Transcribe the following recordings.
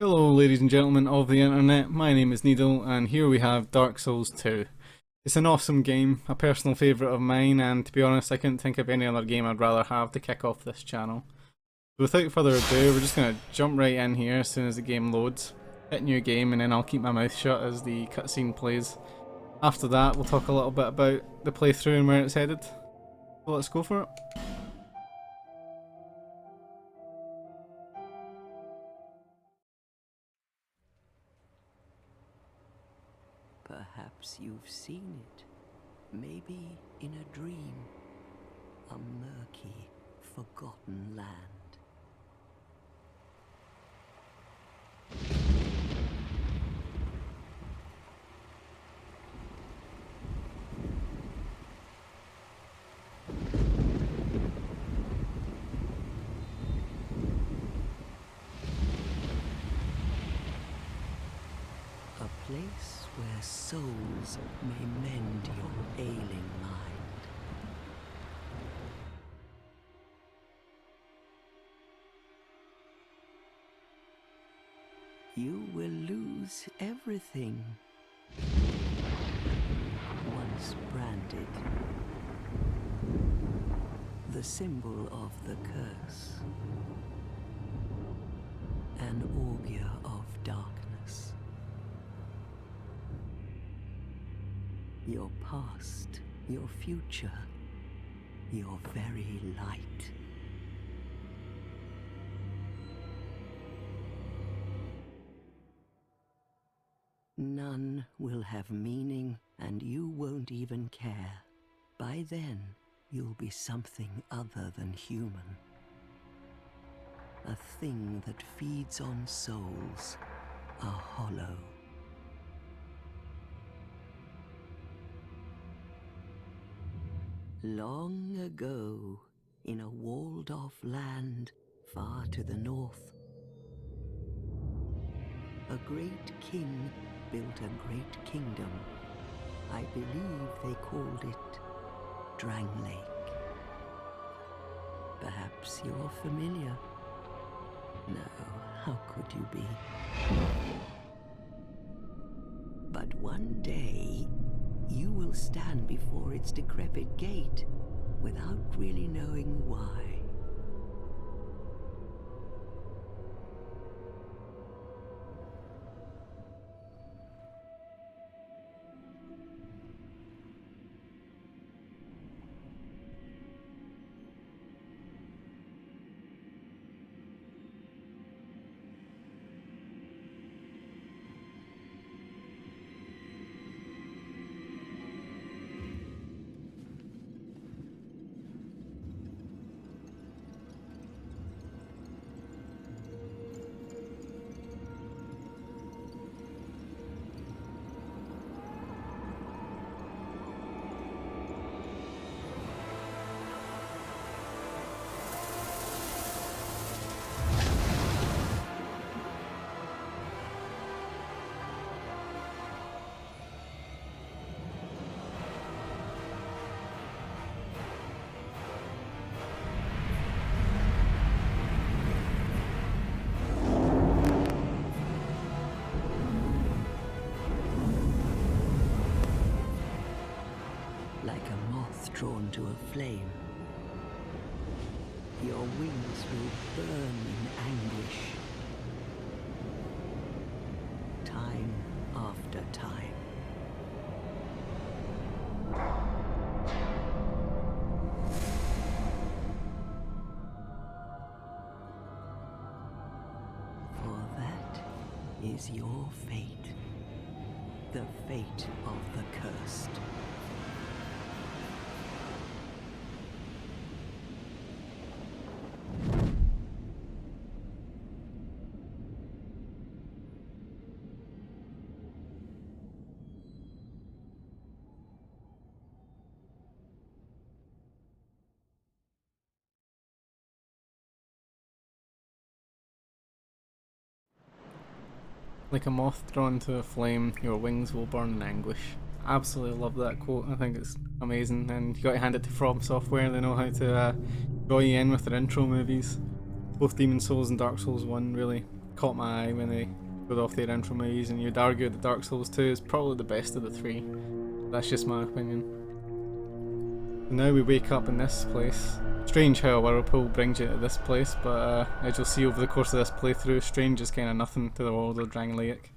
Hello ladies and gentlemen of the internet, my name is Needle and here we have Dark Souls 2. It's an awesome game, a personal favourite of mine, and to be honest I couldn't think of any other game I'd rather have to kick off this channel. So without further ado, we're just going to jump right in here as soon as the game loads, hit new game, and then I'll keep my mouth shut as the cutscene plays. After that we'll talk a little bit about the playthrough and where it's headed. So let's go for it. Perhaps you've seen it, maybe in a dream, a murky, forgotten land. A place where souls may mend your ailing mind. You will lose everything once branded, the symbol of the curse, an augur of darkness. Your past, your future, your very light. None will have meaning, and you won't even care. By then, you'll be something other than human. A thing that feeds on souls, a hollow. Long ago, in a walled-off land far to the north, a great king built a great kingdom. I believe they called it Drang Lake. Perhaps you're familiar. No, how could you be? But one day, you will stand before its decrepit gate without really knowing why. Like a moth drawn to a flame, your wings will burn in anguish, time after time. For that is your fate, the fate of the cursed. Like a moth drawn to a flame, your wings will burn in anguish. Absolutely love that quote. I think it's amazing, and you got to hand it to From Software. They know how to draw you in with their intro movies. Both Demon Souls and Dark Souls 1 really caught my eye when they showed off their intro maze, and you'd argue that Dark Souls 2 is probably the best of the three. That's just my opinion. And now we wake up in this place. Strange how a whirlpool brings you to this place, but as you'll see over the course of this playthrough, strange is kind of nothing to the world of Drangleic.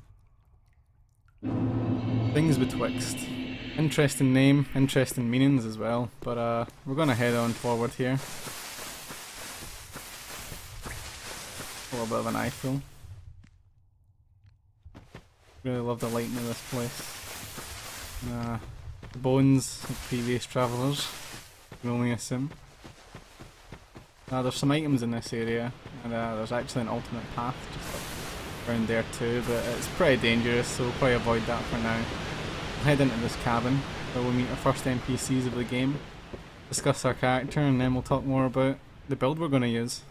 Things Betwixt. Interesting name, interesting meanings as well, but we're going to head on forward here. A little bit of an eyeful. Really love the lighting of this place. The bones of previous travellers, you can only assume. There's some items in this area, and there's actually an alternate path just around there too, but it's pretty dangerous, so we'll probably avoid that for now. We'll head into this cabin, where we'll meet our first NPCs of the game, discuss our character, and then we'll talk more about the build we're going to use.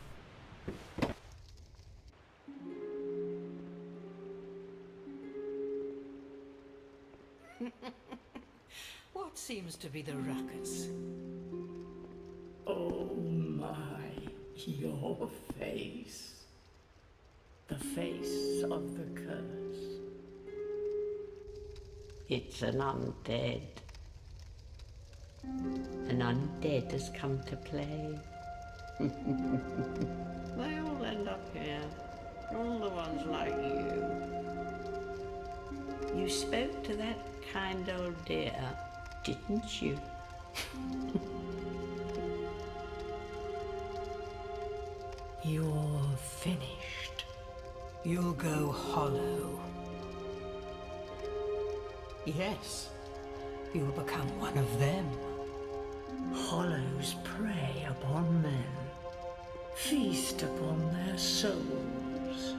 What seems to be the ruckus? Oh my, your face. The face of the curse. It's an undead. An undead has come to play. They all end up here. All the ones like you. You spoke to that kind old dear, didn't you? You're finished. You'll go hollow. Yes, you'll become one of them. Hollows prey upon men, feast upon their souls.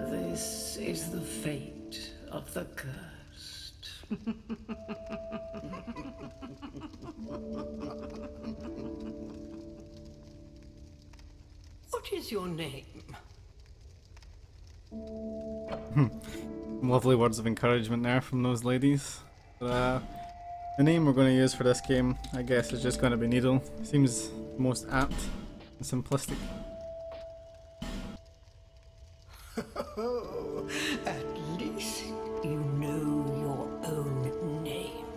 This is the fate of the cursed. What is your name? Lovely words of encouragement there from those ladies. The name we're going to use for this game, I guess, is just going to be Needle. Seems most apt and simplistic. At least you know your own name.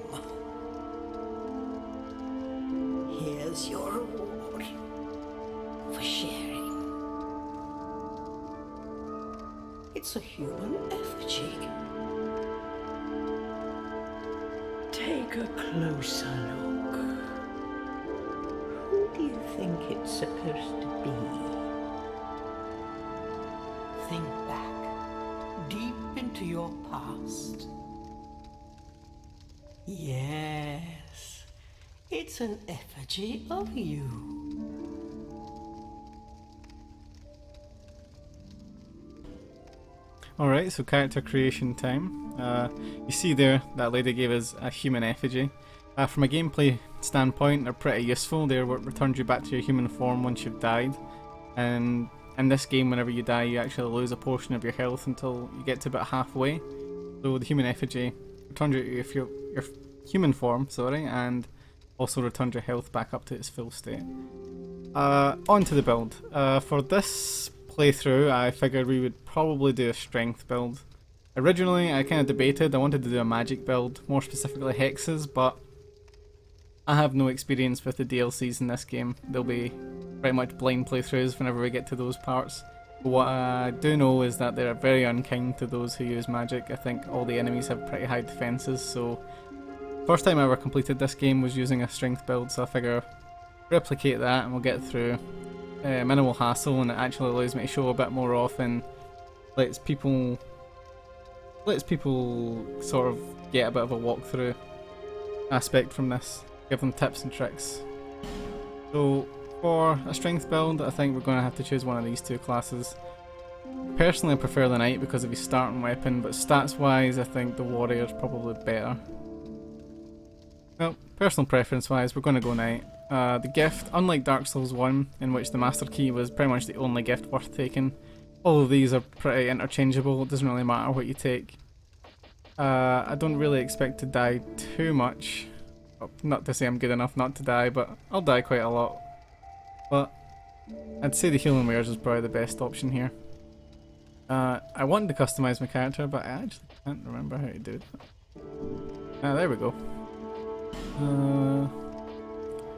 Here's your reward for sharing. It's a human effigy. Take a closer look. Who do you think it's supposed to be? Think back, deep into your past. Yes, it's an effigy of you. Alright, so character creation time. You see there, that lady gave us a human effigy. From a gameplay standpoint, they're pretty useful. They're what returns you back to your human form once you've died. And in this game, whenever you die, you actually lose a portion of your health until you get to about halfway. So the human effigy returns you to your human form, and also returns your health back up to its full state. On to the build. For this playthrough, I figured we would probably do a strength build. Originally, I kind of debated. I wanted to do a magic build, more specifically hexes, but I have no experience with the DLCs in this game. They'll be pretty much blind playthroughs whenever we get to those parts. But what I do know is that they're very unkind to those who use magic. I think all the enemies have pretty high defenses, so first time I ever completed this game was using a strength build, so I figure replicate that and we'll get through. Minimal hassle, and it actually allows me to show a bit more off and lets people sort of get a bit of a walkthrough aspect from this, give them tips and tricks. So for a strength build, I think we're going to have to choose one of these two classes. Personally, I prefer the knight because of his starting weapon, but stats wise I think the warrior is probably better. Well, personal preference wise, we're going to go knight. The gift, unlike Dark Souls 1, in which the Master Key was pretty much the only gift worth taking, all of these are pretty interchangeable. It doesn't really matter what you take. I don't really expect to die too much. Not to say I'm good enough not to die, but I'll die quite a lot. But I'd say the healing wares is probably the best option here. I wanted to customize my character, but I actually can't remember how to do it. There we go.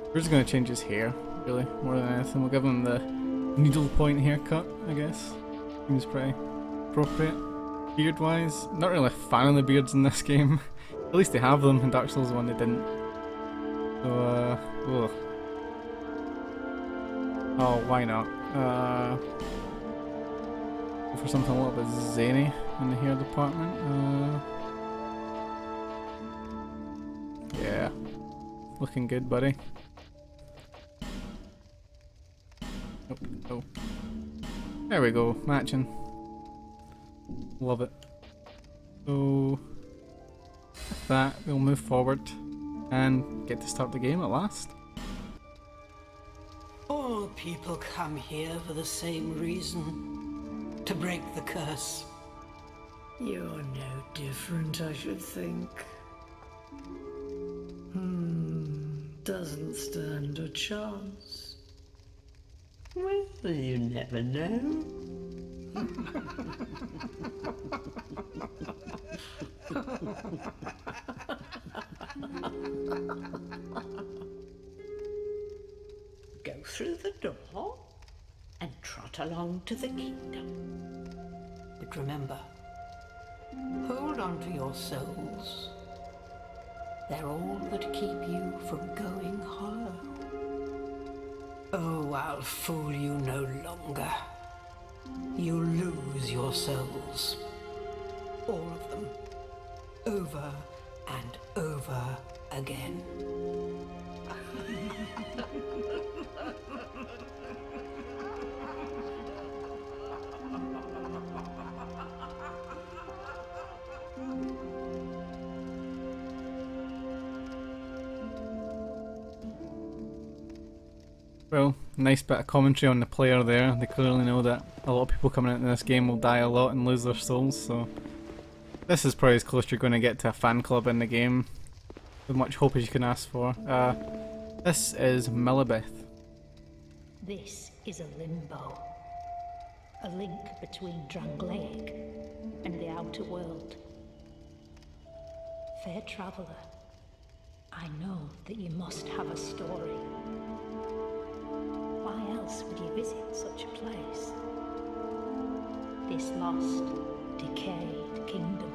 We're just going to change his hair, really, more than anything. We'll give him the needlepoint haircut, I guess. Seems pretty appropriate. Beard-wise, not really a fan of the beards in this game. At least they have them, in Dark Souls 1 they didn't. So, oh, why not? Go for something a little bit zany in the hair department. Yeah. Looking good, buddy. Oh. There we go, matching. Love it. So, with that, we'll move forward and get to start the game at last. All people come here for the same reason. To break the curse. You're no different, I should think. Doesn't stand a chance. Well, you never know. Go through the door and trot along to the kingdom. But remember, hold on to your souls. They're all that keep you from going hollow. Oh, I'll fool you no longer. You'll lose your souls. All of them. Over and over again. Well, nice bit of commentary on the player there. They clearly know that a lot of people coming into this game will die a lot and lose their souls, so this is probably as close as you're going to get to a fan club in the game. As much hope as you can ask for. This is Milibeth. This is a limbo. A link between Drangleic and the outer world. Fair traveller, I know that you must have a story. Why else would you visit such a place? This lost, decayed kingdom.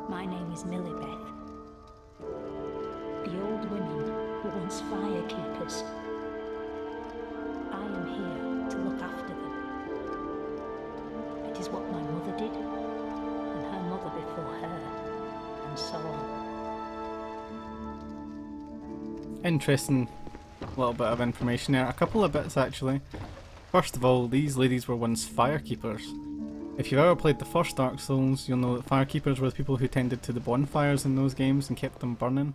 My name is Milibeth. The old women were once firekeepers. I am here to look after them. It is what my mother did, and her mother before her, and so on. Interesting little bit of information there. A couple of bits actually. First of all, these ladies were once firekeepers. If you've ever played the first Dark Souls, you'll know that firekeepers were the people who tended to the bonfires in those games and kept them burning.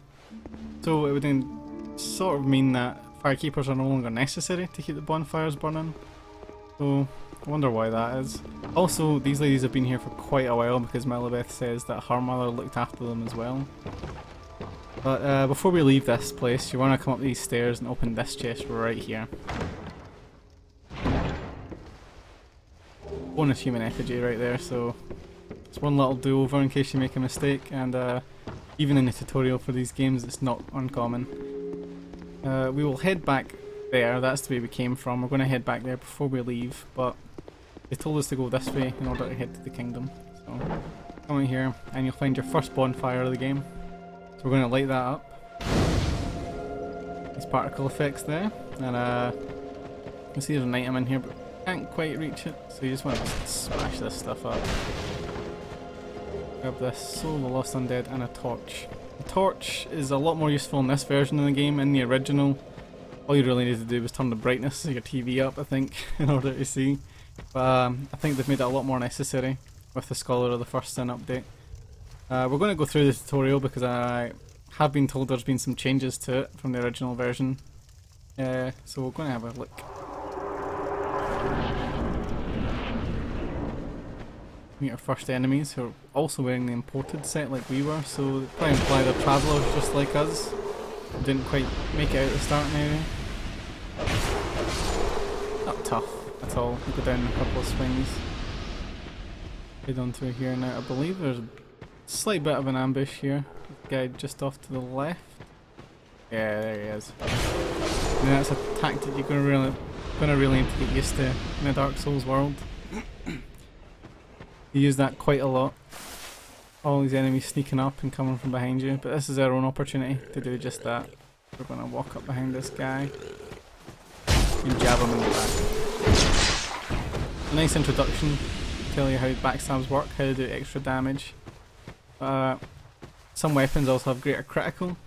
So it would then sort of mean that firekeepers are no longer necessary to keep the bonfires burning. So I wonder why that is. Also, these ladies have been here for quite a while because Milibeth says that her mother looked after them as well. But before we leave this place, you want to come up these stairs and open this chest right here. Bonus human effigy right there, so it's one little do-over in case you make a mistake, and even in the tutorial for these games it's not uncommon. We will head back there, that's the way we came from. We're going to head back there before we leave, but they told us to go this way in order to head to the kingdom. So come in here and you'll find your first bonfire of the game. So we're going to light that up. These particle effects there, and you can see there's an item in here, but can't quite reach it, so you just want to smash this stuff up. Grab this Soul of the Lost Undead and a torch. The torch is a lot more useful in this version of the game. In the original, all you really need to do was turn the brightness of your TV up, I think, in order to see. But I think they've made it a lot more necessary with the Scholar of the First Sin update. We're going to go through the tutorial because I have been told there's been some changes to it from the original version. So we're going to have a look. Meet our first enemies who are also wearing the imported set like we were, so they probably imply they're travellers just like us. Didn't quite make it out of the starting area. not tough at all. You go down a couple of swings. Head on through here now. I believe there's a slight bit of an ambush here. Guy just off to the left. Yeah, there he is. And that's a tactic you're gonna really need to get used to in a Dark Souls world. You use that quite a lot. All these enemies sneaking up and coming from behind you, but this is our own opportunity to do just that. We're gonna walk up behind this guy and jab him in the back. A nice introduction, tell you how backstabs work, how to do extra damage. Some weapons also have greater critical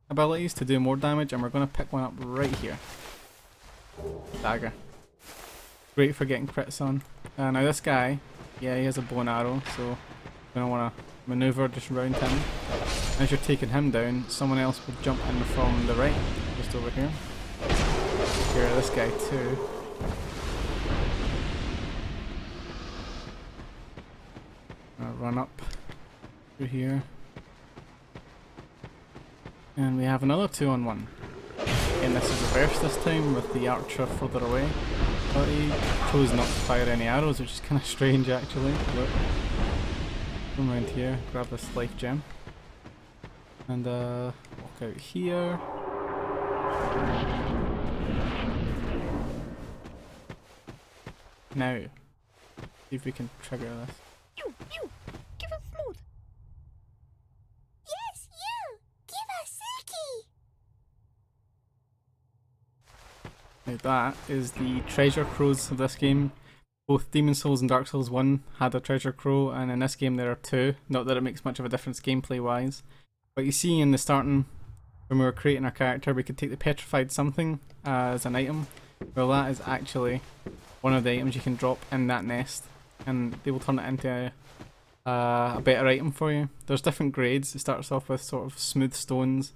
abilities to do more damage, and we're gonna pick one up right here. Dagger. Great for getting crits on. Now this guy, yeah, he has a bow and arrow, so you're gonna wanna maneuver just around him. As you're taking him down, someone else will jump in from the right, just over here. Here, this guy too. I'll run up through here. And we have another 2-on-1. And this is reversed this time with the archer further away. But he chose not to fire any arrows, which is kind of strange actually. Look. Come around here, grab this life gem. And walk out here. Now, see if we can trigger this. You! Give us food! Yes, you! Give us Silky! Now that is the treasure crows of this game. Both Demon Souls and Dark Souls 1 had a treasure crow, and in this game there are 2. Not that it makes much of a difference gameplay wise. But you see in the starting, when we were creating our character, we could take the petrified something as an item. Well, that is actually one of the items you can drop in that nest, and they will turn it into a better item for you. There's different grades. It starts off with sort of smooth stones,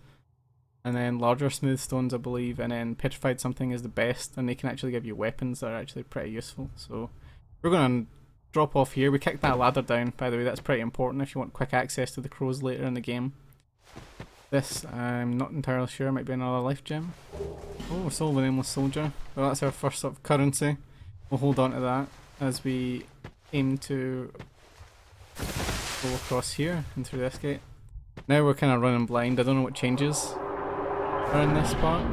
and then larger smooth stones I believe, and then petrified something is the best, and they can actually give you weapons that are actually pretty useful. So we're going to drop off here. We kicked that ladder down, by the way. That's pretty important if you want quick access to the crows later in the game. This, I'm not entirely sure, might be another life gem. Oh, Soul of the Nameless Soldier. Well, that's our first sort of currency. We'll hold on to that as we aim to go across here and through this gate. Now we're kind of running blind. I don't know what changes are in this part,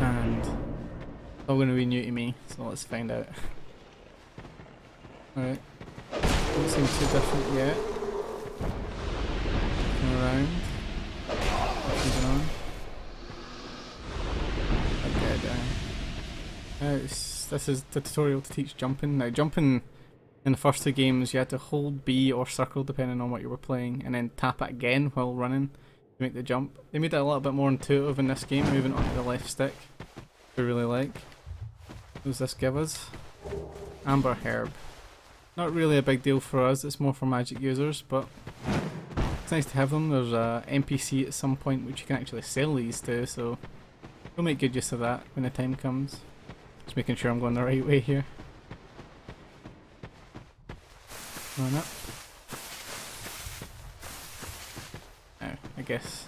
and it's all going to be new to me, so let's find out. Alright, don't seem too different yet. Looking around. Moving on. Okay, down. This is the tutorial to teach jumping. Now, jumping in the first 2 games, you had to hold B or circle depending on what you were playing, and then tap it again while running to make the jump. They made it a little bit more intuitive in this game, moving onto the left stick, which I really like. What does this give us? Amber Herb. Not really a big deal for us, it's more for magic users, but it's nice to have them. There's a NPC at some point which you can actually sell these to, so we'll make good use of that when the time comes. Just making sure I'm going the right way here. Run up. Now, I guess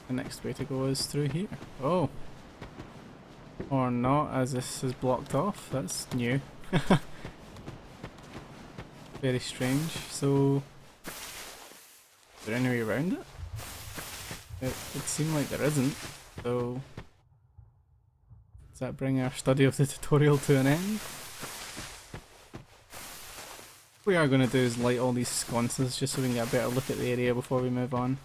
the next way to go is through here. Oh! Or not, as this is blocked off. That's new. Very strange. So, is there any way around it? It would seem like there isn't. So, does that bring our study of the tutorial to an end? What we are going to do is light all these sconces just so we can get a better look at the area before we move on.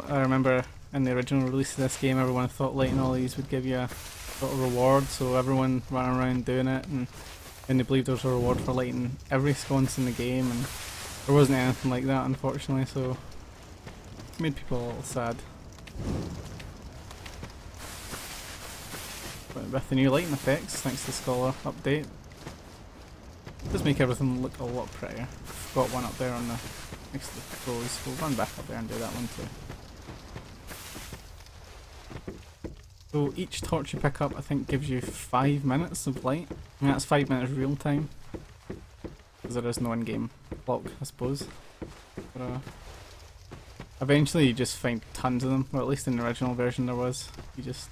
I remember in the original release of this game, everyone thought lighting all these would give you a sort of reward, so everyone ran around doing it, and then they believed there was a reward for lighting every sconce in the game, and there wasn't anything like that, unfortunately, so it made people a little sad. But with the new lighting effects, thanks to the Scholar update, it does make everything look a lot prettier. I've got one up there on the next to the crows. We'll run back up there and do that one too. So each torch you pick up I think gives you 5 minutes of light. I mean that's 5 minutes real time. because there is no in-game clock, I suppose. But, eventually you just find tons of them, or at least in the original version there was. You just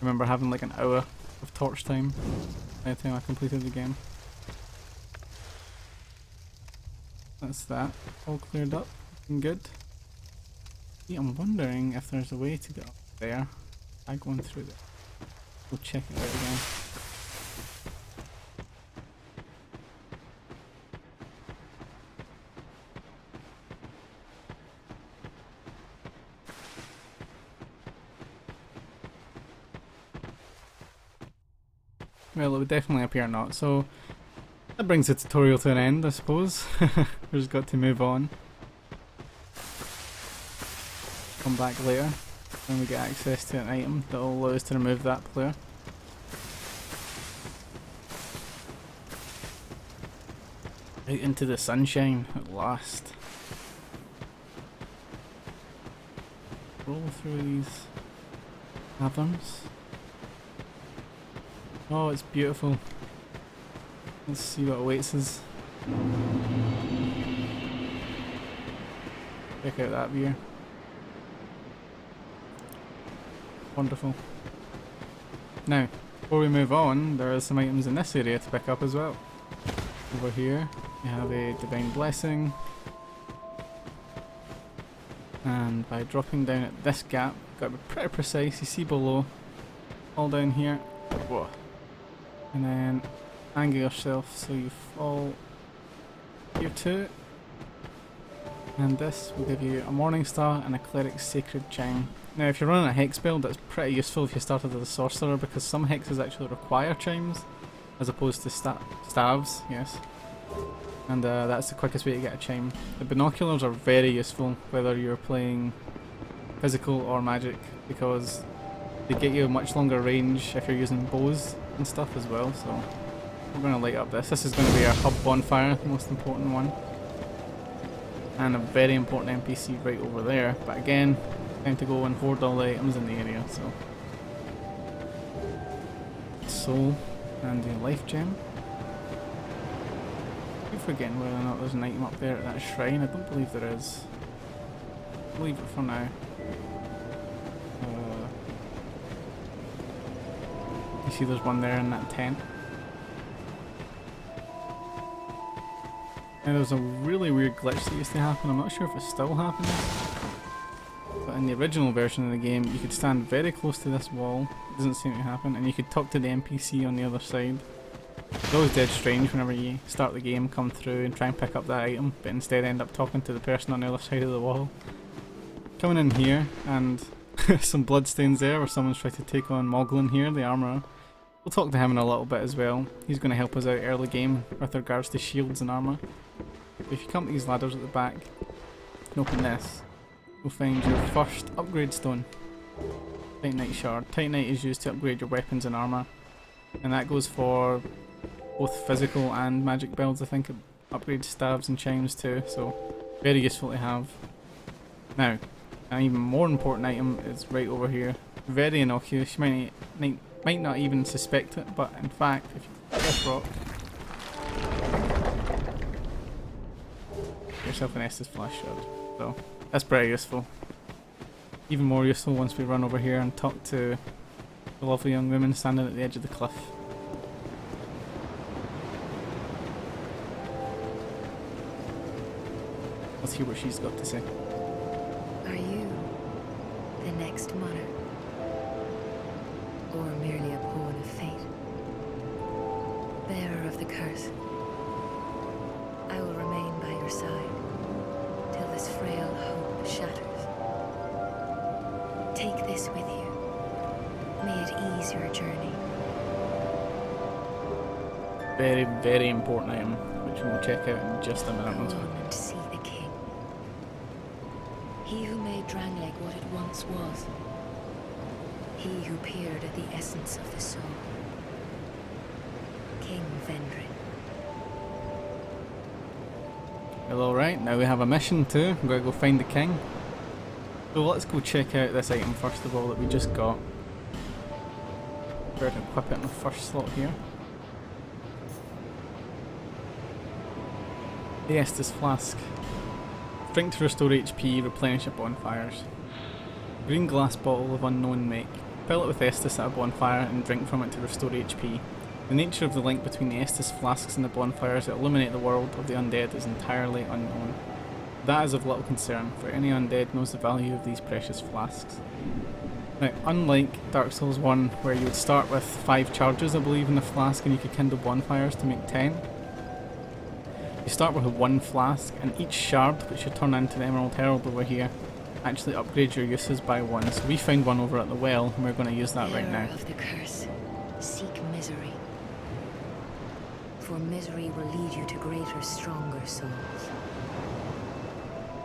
remember having like an hour of torch time by the time I completed the game. That's that, all cleared up, looking good. Yeah, I'm wondering if there's a way to get up there. I'm going through there. We'll check it out again. Well, it would definitely appear not, so that brings the tutorial to an end, I suppose. We've just got to move on. Come back later when we get access to an item that will allow us to remove that player. Out into the sunshine at last. Roll through these caverns. Oh, it's beautiful. Let's see what awaits us. Check out that view. Wonderful. Now, before we move on, there are some items in this area to pick up as well. Over here, you have a Divine Blessing. And by dropping down at this gap, got to be pretty precise, you see below, all down here. Whoa. And then angle yourself so you fall here too. And this will give you a Morning Star and a Cleric's Sacred Chime. Now if you're running a hex build, that's pretty useful if you started as a sorcerer, because some hexes actually require chimes as opposed to staves, yes. And that's the quickest way to get a chime. The binoculars are very useful whether you're playing physical or magic, because they get you a much longer range if you're using bows and stuff as well. So we're going to light up this. This is going to be our hub bonfire, the most important one. And a very important NPC right over there. But again, time to go and hoard all the items in the area. So soul and the life gem. I keep forgetting whether or not there's an item up there at that shrine. I don't believe there is. I'll leave it for now. You see there's one there in that tent. Now there's a really weird glitch that used to happen. I'm not sure if it's still happening. But in the original version of the game, you could stand very close to this wall. It doesn't seem to happen. And you could talk to the NPC on the other side. It's always dead strange whenever you start the game, come through and try and pick up that item, but instead end up talking to the person on the other side of the wall. Coming in here, and some bloodstains there where someone's trying to take on Moglin here, the armourer. We'll talk to him in a little bit as well. He's going to help us out early game with regards to shields and armour. If you come to these ladders at the back, you can open this. You'll find your first upgrade stone. Titanite shard. Titanite is used to upgrade your weapons and armour. And that goes for both physical and magic builds. I think it upgrades staves and chimes too, so very useful to have. Now, an even more important item is right over here. Very innocuous. You might not even suspect it, but in fact, if you hit this rock, get yourself an Estus Flash Shard. So that's pretty useful. Even more useful once we run over here and talk to the lovely young woman standing at the edge of the cliff. Let's hear what she's got to say. Are you the next monarch? Or merely a pawn of fate? Bearer of the curse, I will remain by your side till this frail hope shatters. Take this with you. May it ease your journey. Very, very important item, which we'll check out in just a minute. Go on and see the king. He who made Drangleic what it once was. He who peered at the essence of the soul. King Vendrin. Well, alright, now we have a mission too. I'm going to go find the king. So let's go check out this item first of all that we just got. Better to equip it in the first slot here. The Estus Flask. Drink to restore HP, replenish at bonfires. Green glass bottle of unknown make. Fill it with Estus at a bonfire and drink from it to restore HP. The nature of the link between the Estus flasks and the bonfires that illuminate the world of the undead is entirely unknown. That is of little concern, for any undead knows the value of these precious flasks. Now, unlike Dark Souls 1, where you would start with 5 charges, I believe, in the flask and you could kindle bonfires to make 10, you start with 1 flask, and each shard, which you turn into the Emerald Herald over here, actually upgrades your uses by 1. So we found one over at the well, and we're going to use that right now. Bearer of the curse, seek misery. For misery will lead you to greater, stronger souls.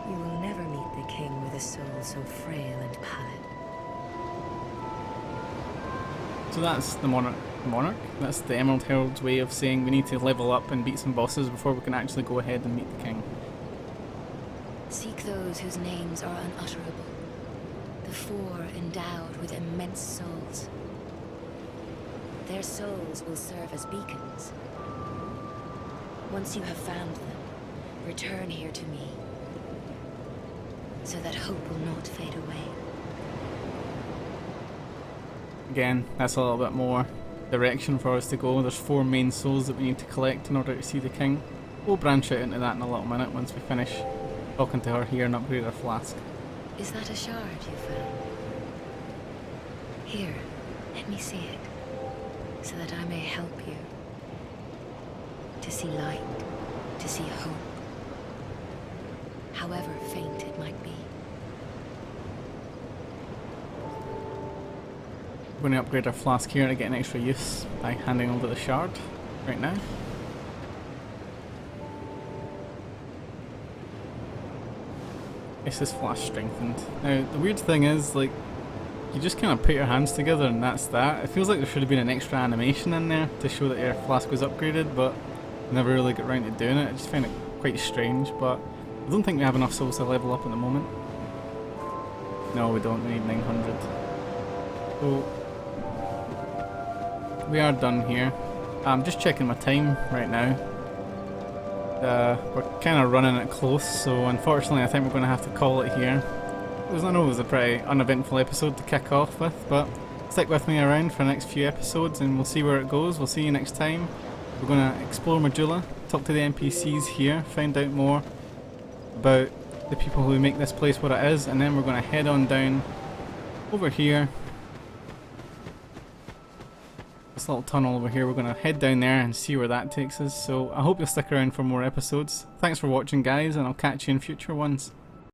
You will never meet the king with a soul so frail and pallid. So that's the Monarch. That's the Emerald Herald's way of saying we need to level up and beat some bosses before we can actually go ahead and meet the king. Seek those whose names are unutterable. The four endowed with immense souls. Their souls will serve as beacons. Once you have found them, return here to me, so that hope will not fade away. Again, that's a little bit more direction for us to go. There's 4 main souls that we need to collect in order to see the king. We'll branch out into that in a little minute once we finish talking to her here and upgrade our flask. Is that a shard you found? Here, let me see it, so that I may help you. To see light, to see hope, however faint it might be. We're going to upgrade our flask here to get an extra use by handing over the shard right now. It's this flask strengthened. Now the weird thing is, like, you just kind of put your hands together and that's that. It feels like there should have been an extra animation in there to show that your flask was upgraded, but never really got round to doing it. I just find it quite strange, but I don't think we have enough souls to level up at the moment. No, we don't. We need 900. So we are done here. I'm just checking my time right now. We're kind of running it close, so unfortunately I think we're going to have to call it here. I know it was a pretty uneventful episode to kick off with, but stick with me around for the next few episodes and we'll see where it goes. We'll see you next time. We're going to explore Majula, talk to the NPCs here, find out more about the people who make this place what it is, and then we're going to head on down over here. This little tunnel over here, we're going to head down there and see where that takes us. So I hope you'll stick around for more episodes. Thanks for watching guys, and I'll catch you in future ones.